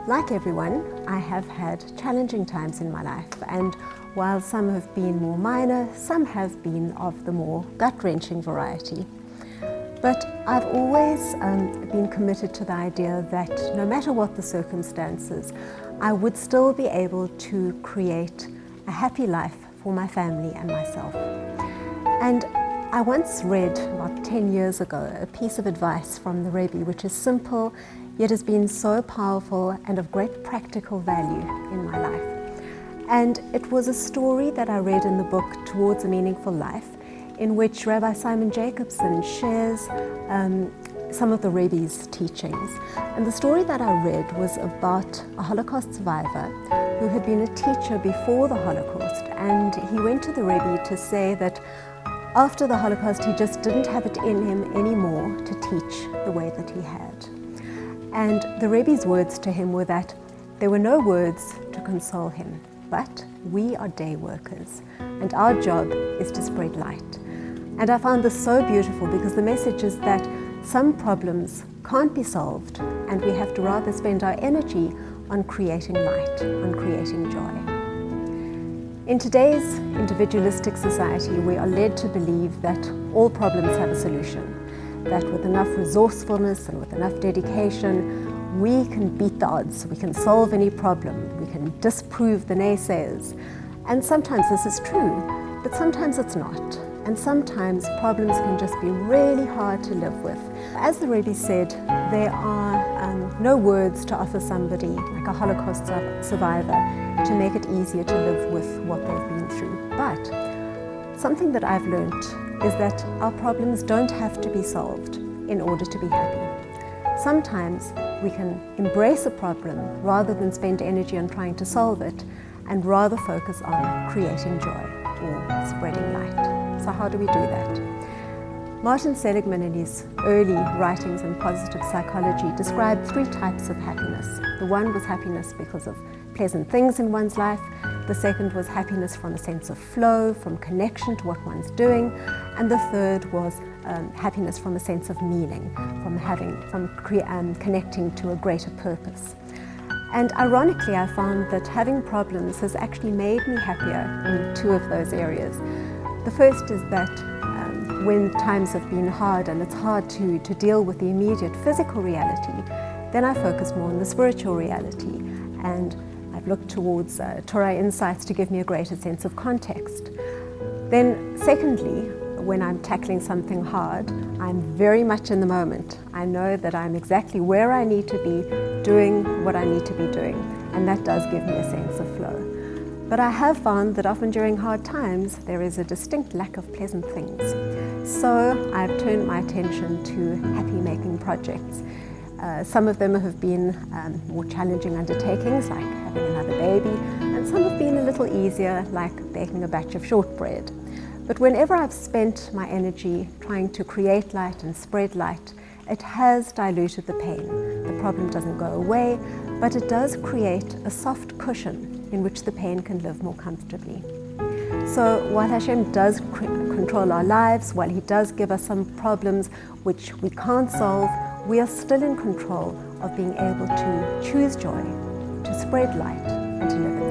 Like everyone, I have had challenging times in my life, and while some have been more minor, some have been of the more gut-wrenching variety. But I've always been committed to the idea that no matter what the circumstances, I would still be able to create a happy life for my family and myself. And I once read, about 10 years ago, a piece of advice from the Rebbe, which is simple, yet has been so powerful and of great practical value in my life. And it was a story that I read in the book Towards a Meaningful Life, in which Rabbi Simon Jacobson shares some of the Rebbe's teachings. And the story that I read was about a Holocaust survivor who had been a teacher before the Holocaust, and he went to the Rebbe to say that after the Holocaust he just didn't have it in him anymore to teach the way that he had. And the Rebbe's words to him were that there were no words to console him, but we are day workers and our job is to spread light. And I found this so beautiful because the message is that some problems can't be solved and we have to rather spend our energy on creating light, on creating joy. In today's individualistic society, we are led to believe that all problems have a solution, that with enough resourcefulness and with enough dedication, we can beat the odds, we can solve any problem, we can disprove the naysayers. And sometimes this is true, but sometimes it's not. And sometimes problems can just be really hard to live with. As the Rebbe said, there are no words to offer somebody like a Holocaust survivor to make it easier to live with what they've been through. But something that I've learned is that our problems don't have to be solved in order to be happy. Sometimes we can embrace a problem rather than spend energy on trying to solve it, and rather focus on creating joy or spreading light. So how do we do that? Martin Seligman, in his early writings on positive psychology, described 3 types of happiness. The one was happiness because of pleasant things in one's life. The second was happiness from a sense of flow, from connection to what one's doing. And the third was happiness from a sense of meaning, from connecting to a greater purpose. And ironically, I found that having problems has actually made me happier in 2 of those areas. The first is that when times have been hard and it's hard to deal with the immediate physical reality, then I focus more on the spiritual reality. And I've looked towards Torah insights to give me a greater sense of context. Then secondly, when I'm tackling something hard, I'm very much in the moment. I know that I'm exactly where I need to be, doing what I need to be doing, and that does give me a sense of flow. But I have found that often during hard times, there is a distinct lack of pleasant things. So I've turned my attention to happy-making projects. Some of them have been more challenging undertakings, like having another baby, and some have been a little easier, like baking a batch of shortbread. But whenever I've spent my energy trying to create light and spread light, it has diluted the pain. The problem doesn't go away, but it does create a soft cushion in which the pain can live more comfortably. So while Hashem does control our lives, while He does give us some problems which we can't solve, we are still in control of being able to choose joy, to spread light, and to live in